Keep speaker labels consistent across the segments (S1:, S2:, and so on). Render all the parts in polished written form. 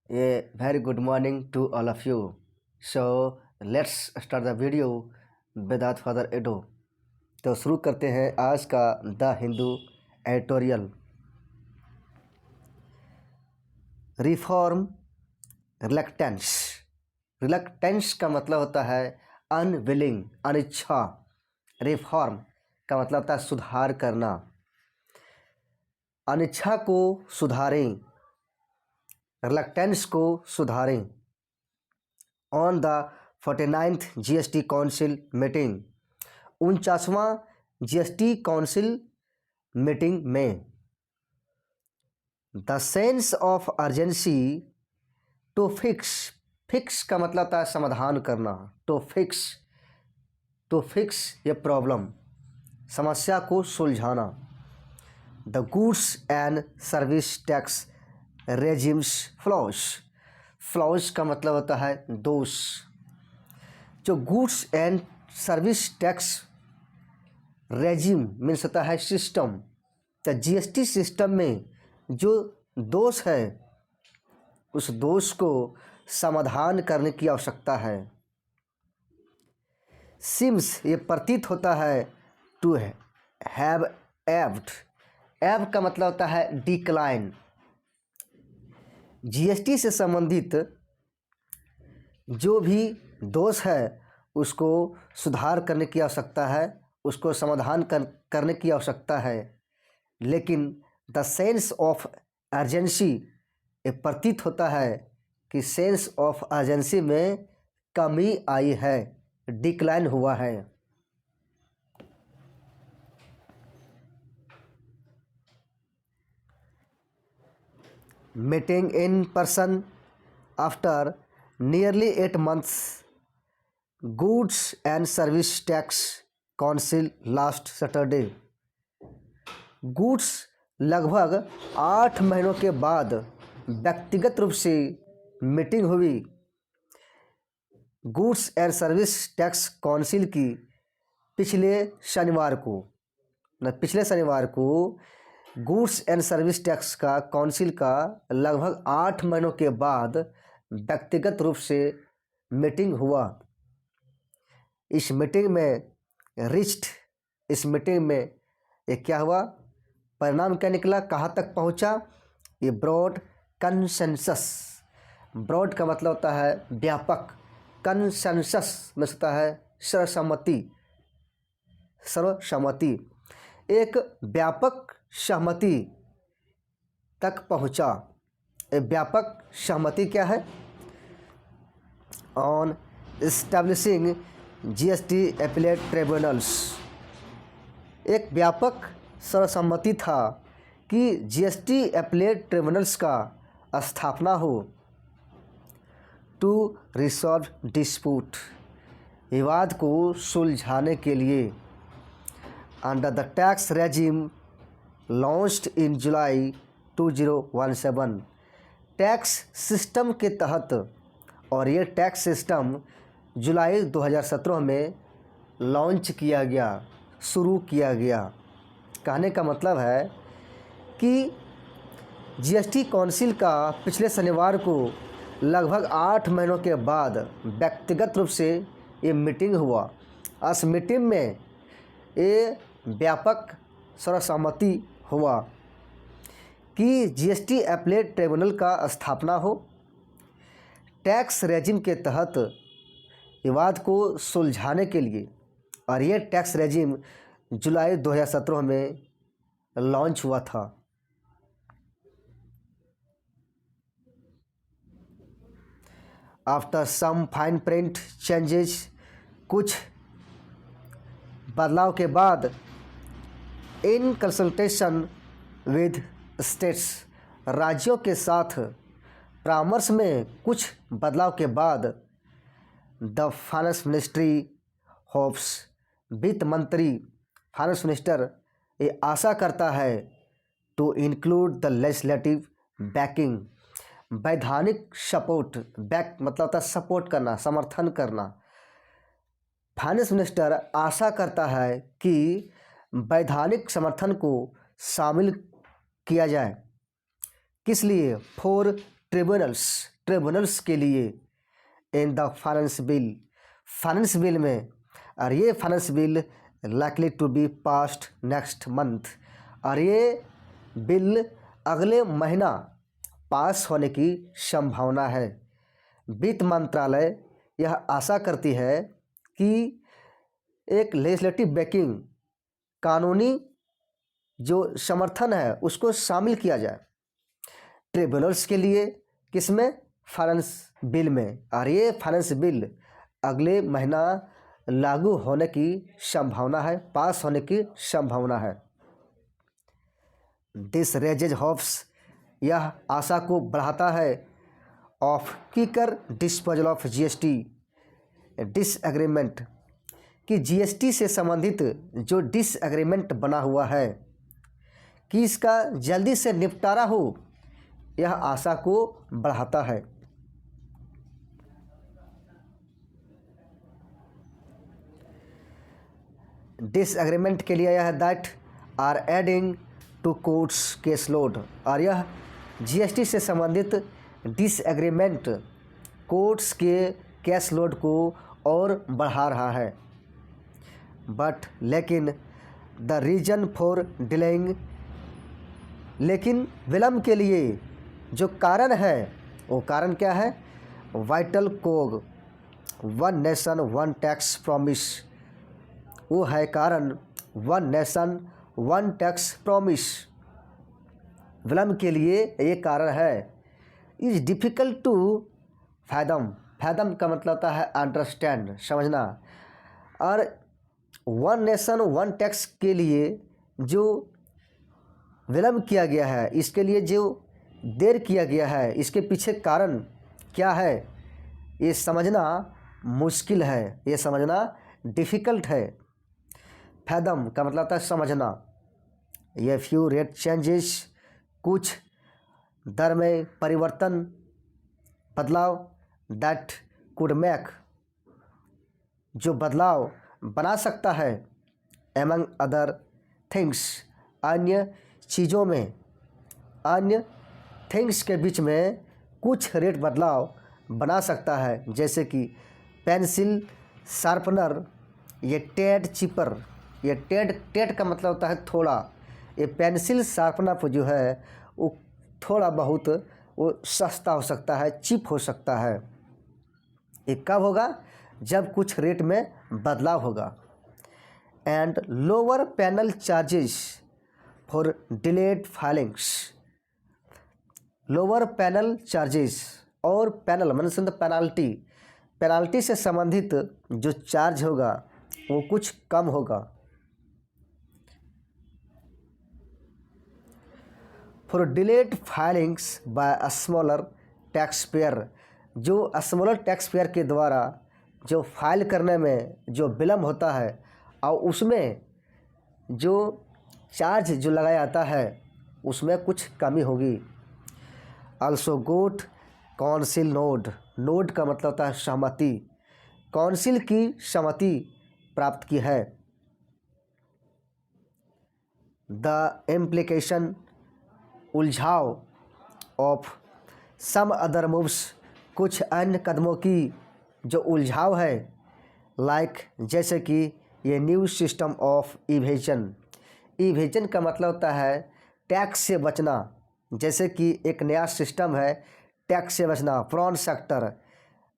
S1: A very good morning to all of you. So let's start the video without further ado. तो शुरू करते हैं आज का the Hindu editorial. Reform reluctance. Reluctance का मतलब होता है अनविलिंग, अनिच्छा। रिफॉर्म का मतलब होता है सुधार करना। अनिच्छा को सुधारें, रिलक्टेंस को सुधारें। On the 49th GST council meeting, 49वां GST काउंसिल मीटिंग में the sense of urgency to fix का मतलब था समाधान करना। टू फिक्स ये प्रॉब्लम, समस्या को सुलझाना। The goods and service tax regimes flaws का मतलब होता है दोष। जो goods and service tax regime means होता है सिस्टम। तो जीएसटी सिस्टम में जो दोष है उस दोष को समाधान करने की आवश्यकता है। सिम्स ये प्रतीत होता है टू हैव एब का मतलब होता है डिक्लाइन। जीएसटी से संबंधित जो भी दोष है उसको सुधार करने की आवश्यकता है, उसको समाधान करने की आवश्यकता है। लेकिन द सेंस ऑफ अर्जेंसी ये प्रतीत होता है कि सेंस ऑफ अर्जेंसी में कमी आई है, डिक्लाइन हुआ है। Meeting in person after nearly 8 months, goods and service tax council last Saturday. Goods लगभग 8 महीनों के बाद व्यक्तिगत रूप से मीटिंग हुई। Goods and service tax council की पिछले शनिवार को गुड्स एंड सर्विस टैक्स का काउंसिल का लगभग 8 महीनों के बाद व्यक्तिगत रूप से मीटिंग हुआ। इस मीटिंग में ये क्या हुआ, परिणाम क्या निकला, कहाँ तक पहुँचा? ये ब्रॉड कंसेंसस। ब्रॉड का मतलब होता है व्यापक, कंसेंसस में होता है सर्वसम्मति। एक व्यापक सहमति तक पहुंचा। व्यापक सहमति क्या है? On establishing GST appellate tribunals. एक व्यापक सर्वसम्मति था कि जीएसटी एपीलेट ट्रिब्यूनल्स का स्थापना हो। टू रिसॉल्व डिस्प्यूट, विवाद को सुलझाने के लिए। Under the tax regime launched in July 2017, tax system के तहत, और ये टैक्स सिस्टम जुलाई 2017 में लॉन्च किया गया, शुरू किया गया। कहने का मतलब है कि जीएसटी काउंसिल का पिछले शनिवार को लगभग 8 महीनों के बाद व्यक्तिगत रूप से ये मीटिंग हुआ। इस मीटिंग में ये व्यापक सर्वसम्मति हुआ कि जीएसटी एपीलेट ट्रिब्यूनल का स्थापना हो। टैक्स रेजिम के तहत विवाद को सुलझाने के लिए, और ये टैक्स रेजिम जुलाई 2017 में लॉन्च हुआ था। After some fine print changes, कुछ बदलाव के बाद, इन कंसल्टेशन विद स्टेट्स, राज्यों के साथ परामर्श में कुछ बदलाव के बाद, द फाइनेंस मिनिस्ट्री होप्स, वित्त मंत्री फाइनेंस मिनिस्टर ये आशा करता है, to include the legislative backing, वैधानिक सपोर्ट। बैक मतलब होता है सपोर्ट करना, समर्थन करना। फाइनेंस मिनिस्टर आशा करता है कि वैधानिक समर्थन को शामिल किया जाए। किस लिए? फॉर ट्रिब्यूनल्स के लिए इन द फाइनेंस बिल में, और ये finance bill likely to be passed next month, और ये बिल अगले महीना पास होने की संभावना है। वित्त मंत्रालय यह आशा करती है कि एक लेजिस्लेटिव बैकिंग, कानूनी जो समर्थन है उसको शामिल किया जाए ट्रिब्यूनल्स के लिए, किसमें, फाइनेंस बिल में, और ये फाइनेंस बिल अगले महीना लागू होने की संभावना है, पास होने की संभावना है। दिस रेजेज होप्स, यह आशा को बढ़ाता है, of quicker disposal of GST disagreement, कि जीएसटी से संबंधित जो डिसएग्रीमेंट बना हुआ है कि इसका जल्दी से निपटारा हो, यह आशा को बढ़ाता है। डिसएग्रीमेंट के लिए यह that are adding to courts case load, और यह जीएसटी से संबंधित डिसएग्रीमेंट कोर्ट्स के केस लोड को और बढ़ा रहा है। बट लेकिन द रीजन फॉर डिलेइंग, लेकिन विलम्ब के लिए जो कारण है वो कारण क्या है, vital cog one nation one tax promise, वो है कारण one nation one tax promise. विलम्ब के लिए ये कारण है। इज डिफ़िकल्ट टू फैदम का मतलब होता है अंडरस्टैंड, समझना, और वन नेशन वन टैक्स के लिए जो विलम्ब किया गया है, इसके लिए जो देर किया गया है, इसके पीछे कारण क्या है, ये समझना मुश्किल है, ये समझना डिफ़िकल्ट है। फैदम का मतलब होता है समझना। ये फ्यू रेट चेंजेस, कुछ दर में परिवर्तन, बदलाव, दैट कुड मेक, जो बदलाव बना सकता है, एमंग अदर थिंग्स, अन्य चीज़ों में, अन्य थिंग्स के बीच में कुछ रेट बदलाव बना सकता है, जैसे कि पेंसिल शार्पनर, ये टेड चिपर, ये टेड का मतलब होता है थोड़ा, ये पेंसिल शार्पनर जो है वो थोड़ा बहुत वो सस्ता हो सकता है, चीप हो सकता है। ये कब होगा, जब कुछ रेट में बदलाव होगा। And lower panel charges for delayed filings, lower panel charges, और पैनल मतलब पेनाल्टी से संबंधित जो चार्ज होगा वो कुछ कम होगा। For delayed filings by a smaller tax payer, जो स्मॉलर टैक्स पेयर के द्वारा जो फाइल करने में जो विलम्ब होता है और उसमें जो चार्ज जो लगाया जाता है उसमें कुछ कमी होगी। आल्सो गोट काउंसिल नोड का मतलब होता है सहमति, काउंसिल की सहमति प्राप्त की है। द इम्प्लीकेशन, उलझाव, ऑफ सम अदर मूव्स, कुछ अन्य कदमों की जो उलझाव है, लाइक जैसे कि ये न्यू सिस्टम ऑफ इवेजन का मतलब होता है टैक्स से बचना, जैसे कि एक नया सिस्टम है टैक्स से बचना। प्रॉन सेक्टर,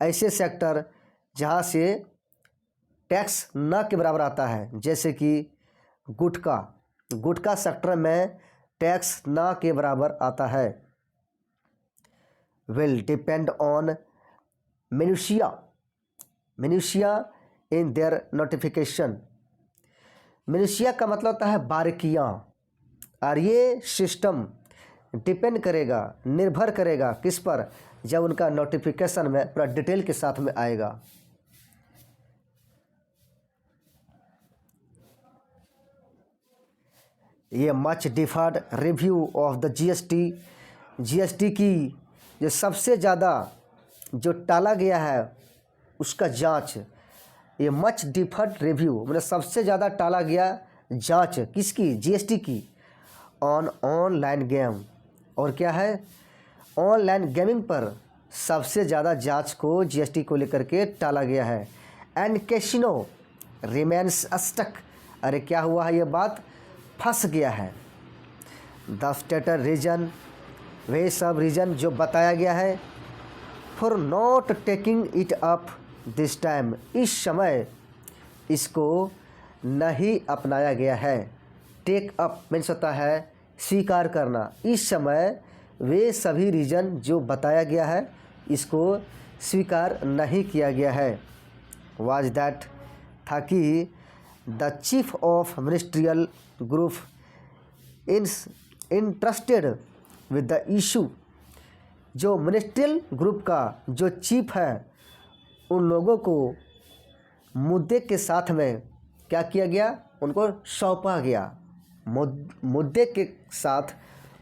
S1: ऐसे सेक्टर जहाँ से टैक्स न के बराबर आता है, जैसे कि गुटखा सेक्टर में टैक्स न के बराबर आता है। Will depend on minutiae in their notification, minutiae का मतलब होता है बारीकियाँ, और ये सिस्टम डिपेंड करेगा, निर्भर करेगा किस पर, जब उनका नोटिफिकेशन में पूरा डिटेल के साथ में आएगा। ये much deferred review of the GST की जो सबसे ज़्यादा जो टाला गया है उसका जांच, ये मच डिफर्ड रिव्यू मतलब सबसे ज़्यादा टाला गया जांच किसकी, जीएसटी की, ऑन ऑनलाइन गेम, और क्या है, ऑनलाइन गेमिंग पर सबसे ज़्यादा जांच को जीएसटी को लेकर के टाला गया है। एंड कैसीनो रिमेन्स स्टक, अरे क्या हुआ है, ये बात फंस गया है। द स्टेटर रीजन, वे सब रीजन जो बताया गया है for not taking it up this time, इस समय इसको नहीं अपनाया गया है। टेक अप मीन्स होता है स्वीकार करना। इस समय वे सभी रीजन जो बताया गया है इसको स्वीकार नहीं किया गया है। वाज दैट था कि the chief of ministerial group interested with the issue, जो मिनिस्ट्रियल ग्रुप का जो चीफ है उन लोगों को मुद्दे के साथ में क्या किया गया, उनको सौंपा गया। मुद्दे के साथ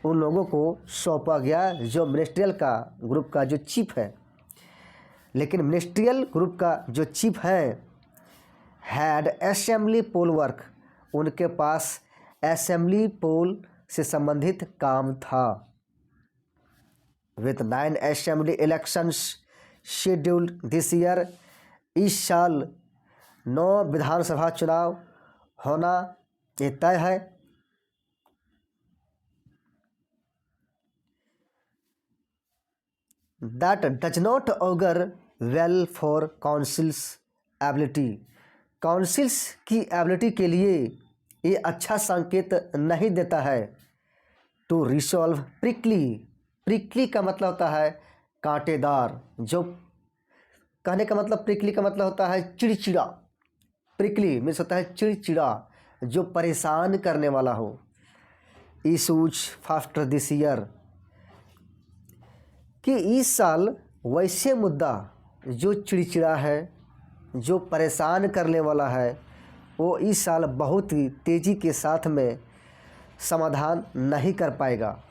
S1: उन लोगों को सौंपा गया जो मिनिस्ट्रियल का ग्रुप का जो चीफ है। लेकिन मिनिस्ट्रियल ग्रुप का जो चीफ है हैड असेंबली पोल वर्क, उनके पास असेंबली पोल से संबंधित काम था। With 9 assembly elections scheduled this year, इस साल 9 विधानसभा चुनाव होना ये तय है। That does not auger well for councils ability, councils की एबिलिटी के लिए ये अच्छा संकेत नहीं देता है। टू रिसॉल्व प्रिकली, प्रिकली का मतलब होता है कांटेदार, जो कहने का मतलब प्रिकली का मतलब होता है चिड़चिड़ा। प्रिकली मीन्स होता है चिड़चिड़ा, जो परेशान करने वाला हो। इशूज फास्टर दिस ईयर, कि इस साल वैसे मुद्दा जो चिड़चिड़ा है, जो परेशान करने वाला है, वो इस साल बहुत ही तेज़ी के साथ में समाधान नहीं कर पाएगा।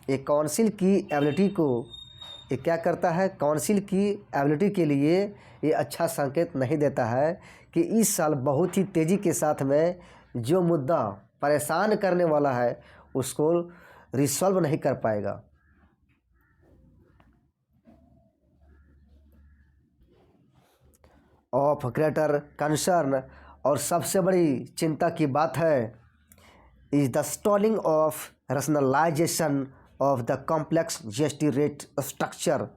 S1: ये काउंसिल की एबिलिटी को ये क्या करता है, काउंसिल की एबिलिटी के लिए ये अच्छा संकेत नहीं देता है कि इस साल बहुत ही तेज़ी के साथ में जो मुद्दा परेशान करने वाला है उसको रिसॉल्व नहीं कर पाएगा। ऑफ ग्रेटर कंसर्न, और सबसे बड़ी चिंता की बात है, is the stalling of rationalisation of the complex GST rate structure.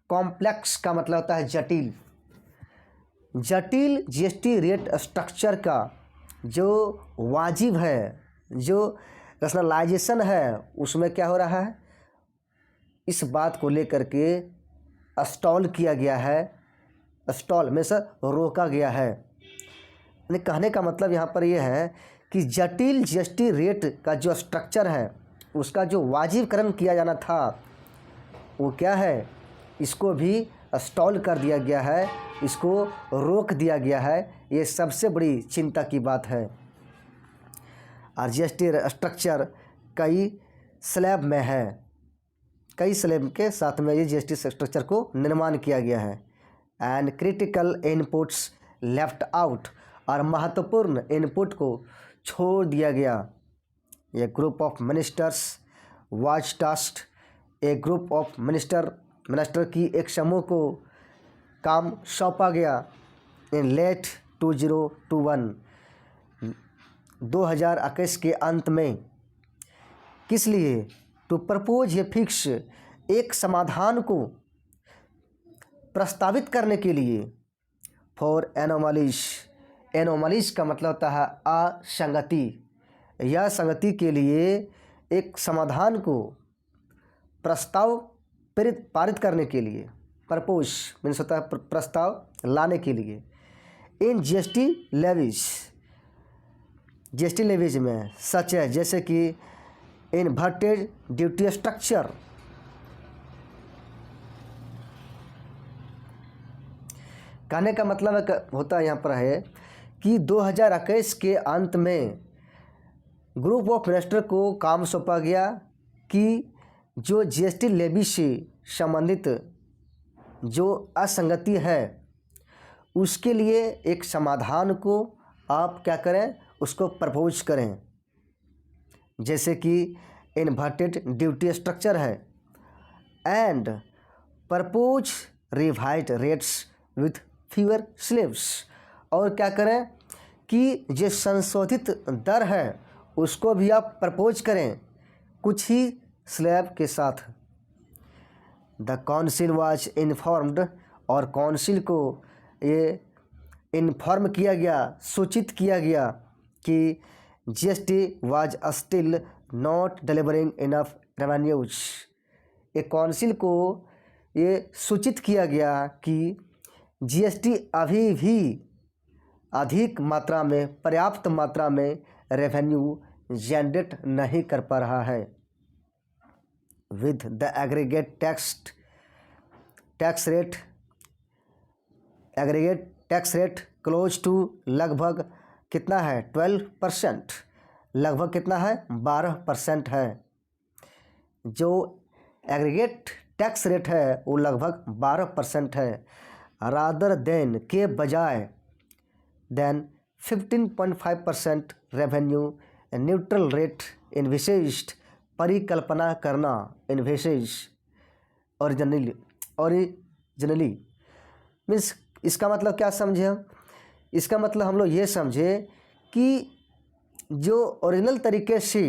S1: Complex का मतलब होता है जटिल, जटिल जीएसटी रेट स्ट्रक्चर का जो वाजिब है, जो रैशनलाइजेशन है, उसमें क्या हो रहा है, इस बात को लेकर के स्टॉल किया गया है। स्टॉल में से रोका गया है। यानी कहने का मतलब यहाँ पर यह है कि जटिल जीएसटी रेट का जो स्ट्रक्चर है उसका जो वाजिबकरण किया जाना था वो क्या है, इसको भी स्टॉल कर दिया गया है, इसको रोक दिया गया है। ये सबसे बड़ी चिंता की बात है। और जीएसटी स्ट्रक्चर कई स्लैब में है, कई स्लैब के साथ में ये जीएसटी स्ट्रक्चर को निर्माण किया गया है। And critical inputs left out, और महत्वपूर्ण इनपुट को छोड़ दिया गया। ए group of ministers was tasked, एक ग्रुप ऑफ मिनिस्टर की एक समूह को काम सौंपा गया। इन लेट 2021 के अंत में, किस लिए, टू प्रपोज ए फिक्स, एक समाधान को प्रस्तावित करने के लिए। फॉर एनोमलीज, एनोमलीज का मतलब होता है असंगति, यह संगति के लिए एक समाधान को प्रस्ताव पारित करने के लिए। प्रपोज मीन्स होता है प्रस्ताव लाने के लिए। In GST levies, GST levies में सच है जैसे कि इन्वर्टेड ड्यूटी स्ट्रक्चर, कहने का मतलब होता है यहाँ पर है कि 2021 के अंत में ग्रुप ऑफ मिनिस्टर को काम सौंपा गया कि जो जीएसटी लेवी से संबंधित जो असंगति है उसके लिए एक समाधान को आप क्या करें, उसको प्रपोज करें। जैसे कि इन्वर्टेड ड्यूटी स्ट्रक्चर है, and propose revise rates with fever slaves. और क्या करें कि जो संशोधित दर है उसको भी आप प्रपोज करें कुछ ही स्लैब के साथ। द काउंसिल वाज इन्फॉर्म्ड, और काउंसिल को ये इन्फॉर्म किया गया, सूचित किया गया कि GST was still not delivering enough revenues. ये काउंसिल को ये सूचित किया गया कि जीएसटी अभी भी अधिक मात्रा में, पर्याप्त मात्रा में रेवेन्यू जनरेट नहीं कर पा रहा है। With the aggregate tax rate close to लगभग कितना है 12%, लगभग कितना है 12% है। जो एग्रीगेट टैक्स रेट है वो लगभग 12% है। रादर देन के बजाय देन 15.5% रेवेन्यू न्यूट्रल रेट इन्विसेज्ड, परिकल्पना करना, इन्विसेज ओरिजिनली मीन्स इसका मतलब क्या समझे हम? इसका मतलब हम लोग ये समझे कि जो ओरिजिनल तरीके से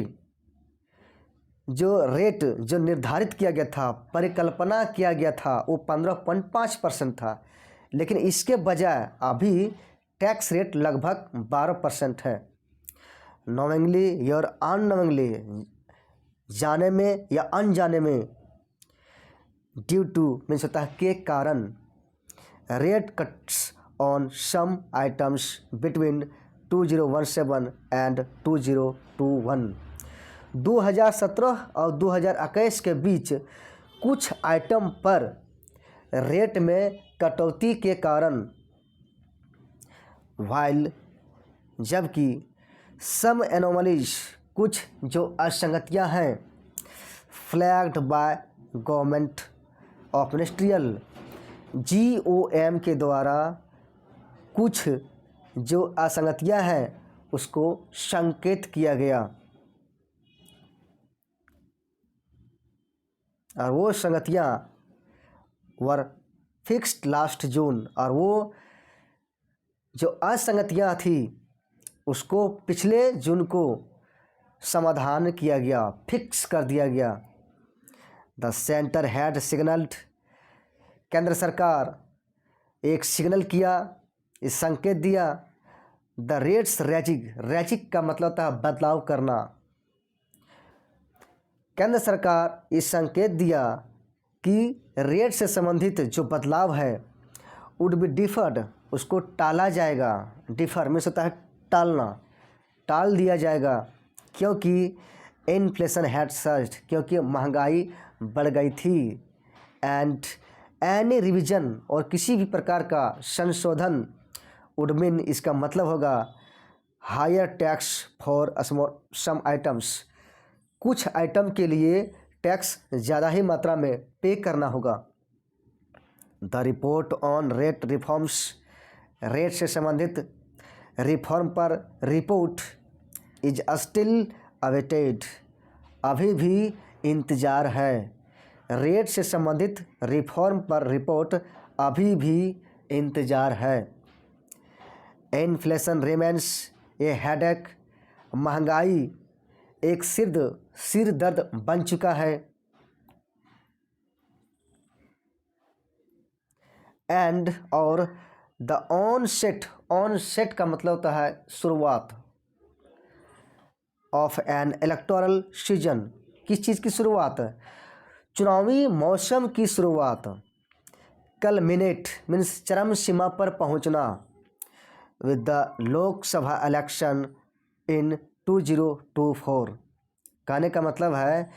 S1: जो रेट जो निर्धारित किया गया था, परिकल्पना किया गया था, वो 15.5% था, लेकिन इसके बजाय अभी टैक्स रेट लगभग 12% है। नोविंगली या अननोविंगली, जाने में या अनजाने में, ड्यू टू मीन्स होता है के कारण, rate cuts on some items between 2017 and 2021। 2017 और 2021 के बीच कुछ आइटम पर रेट में कटौती के कारण, वाइल जबकि सम एनोमलीज, कुछ जो असंगतियां हैं, flagged by government of ministerial, GOM के द्वारा कुछ जो असंगतियां हैं उसको संकेत किया गया, और वो संगतियाँ वर फिक्स्ड लास्ट जून, और वो जो असंगतियाँ थी उसको पिछले जून को समाधान किया गया, फिक्स कर दिया गया। द सेंटर हैड सिग्नल्ड, केंद्र सरकार एक सिग्नल किया, इस संकेत दिया। द रेट्स रैजिक का मतलब होता है बदलाव करना। केंद्र सरकार इस संकेत दिया कि रेट से संबंधित जो बदलाव है वुड बी डिफर्ड, उसको टाला जाएगा। डिफर मीन्स होता है टालना, टाल दिया जाएगा, क्योंकि इन्फ्लेशन हैड सर्ज्ड, क्योंकि महंगाई बढ़ गई थी। एंड एनी रिवीजन, और किसी भी प्रकार का संशोधन, वुड मीन इसका मतलब होगा higher tax for some items, कुछ आइटम के लिए टैक्स ज़्यादा ही मात्रा में पे करना होगा। The report on rate reforms, rate से संबंधित रिफॉर्म पर रिपोर्ट इज स्टिल अवेटेड, अभी भी इंतज़ार है। रेट से संबंधित रिफॉर्म पर रिपोर्ट अभी भी इंतज़ार है। इन्फ्लेशन रिमेंस ए हेडेक, महंगाई एक सिर दर्द बन चुका है। एंड और द ऑनसेट का मतलब होता है शुरुआत, ऑफ एन इलेक्टोरल सीजन, किस चीज़ की शुरुआत? चुनावी मौसम की शुरुआत। कलमिनेट मीन्स चरम सीमा पर पहुंचना, with the Lok Sabha election in 2024। कहने का मतलब है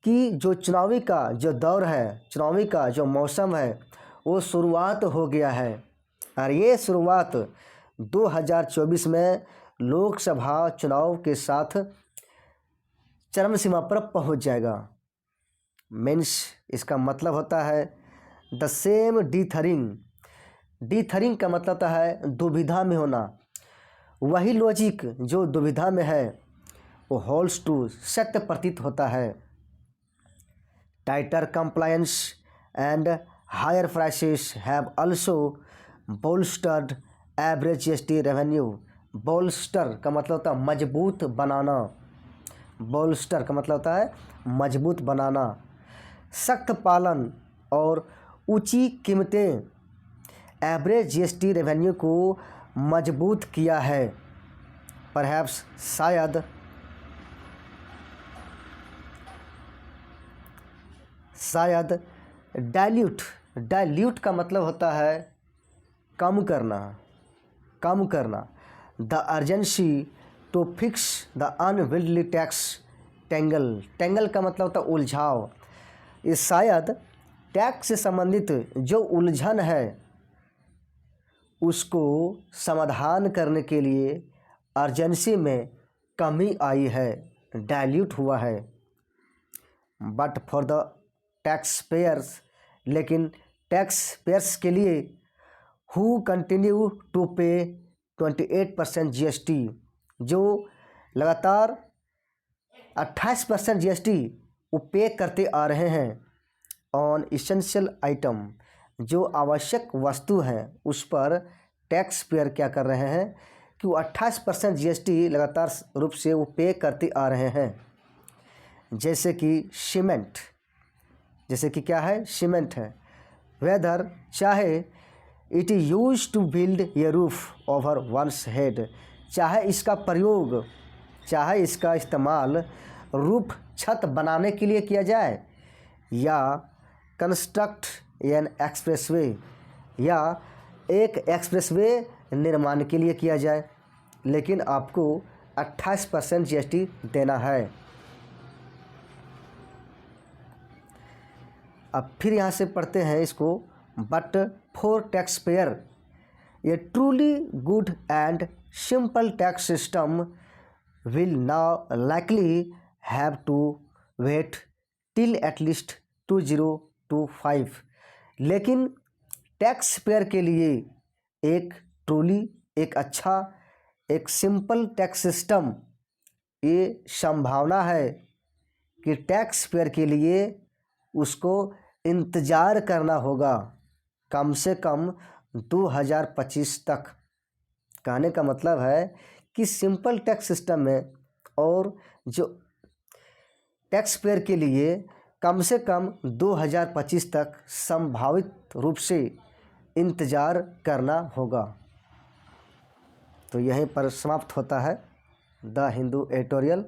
S1: कि जो चुनावी का जो दौर है, चुनावी का जो मौसम है वो शुरुआत हो गया है, और ये शुरुआत 2024 में लोकसभा चुनाव के साथ चरम सीमा पर पहुंच जाएगा। मीन्स इसका मतलब होता है द सेम डीथरिंग का मतलब होता है दुविधा में होना। वही लॉजिक जो दुविधा में है वो होल्ड्स टू, सत्य प्रतीत होता है। Tighter compliance and higher prices have also bolstered average GST revenue. Bolster का मतलब होता है मजबूत बनाना, bolster का मतलब होता है मजबूत बनाना। सख्त पालन और ऊंची कीमतें एवरेज GST रेवेन्यू को मजबूत किया है। परहैप्स शायद डाइल्यूट का मतलब होता है कम करना। The urgency to fix the unwieldy tax tangle का मतलब होता है उलझाव। इस शायद टैक्स से संबंधित जो उलझन है उसको समाधान करने के लिए अर्जेंसी में कमी आई है, डाइल्यूट हुआ है। But for the tax payers, लेकिन टैक्स पेयर्स के लिए हु कंटिन्यू टू पे 28% GST, जो लगातार 28% GST वो पे करते आ रहे हैं ऑन इसेंशियल आइटम, जो आवश्यक वस्तु हैं उस पर टैक्स पेयर क्या कर रहे हैं कि वो 28% GST लगातार रूप से वो पे करते आ रहे हैं। जैसे कि क्या है, सीमेंट है। वेदर चाहे it is use to build a roof over one's head, चाहे इसका इस्तेमाल रूफ छत बनाने के लिए किया जाए, या कंस्ट्रक्ट एन एक्सप्रेसवे, या एक एक्सप्रेसवे निर्माण के लिए किया जाए, लेकिन आपको 28% GST देना है। अब फिर यहाँ से पढ़ते हैं इसको। But for tax payer a truly good and simple tax system will now likely have to wait till at least 2025। लेकिन टैक्स पेयर के लिए एक अच्छा एक सिंपल टैक्स सिस्टम, ये संभावना है कि टैक्स पेयर के लिए उसको इंतज़ार करना होगा कम से कम 2025 तक। कहने का मतलब है कि सिंपल टैक्स सिस्टम में और जो टैक्स पेयर के लिए कम से कम 2025 तक संभावित रूप से इंतज़ार करना होगा। तो यहीं पर समाप्त होता है द हिंदू एडिटोरियल।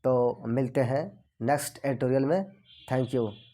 S1: तो मिलते हैं नेक्स्ट एडिटोरियल में। Thank you.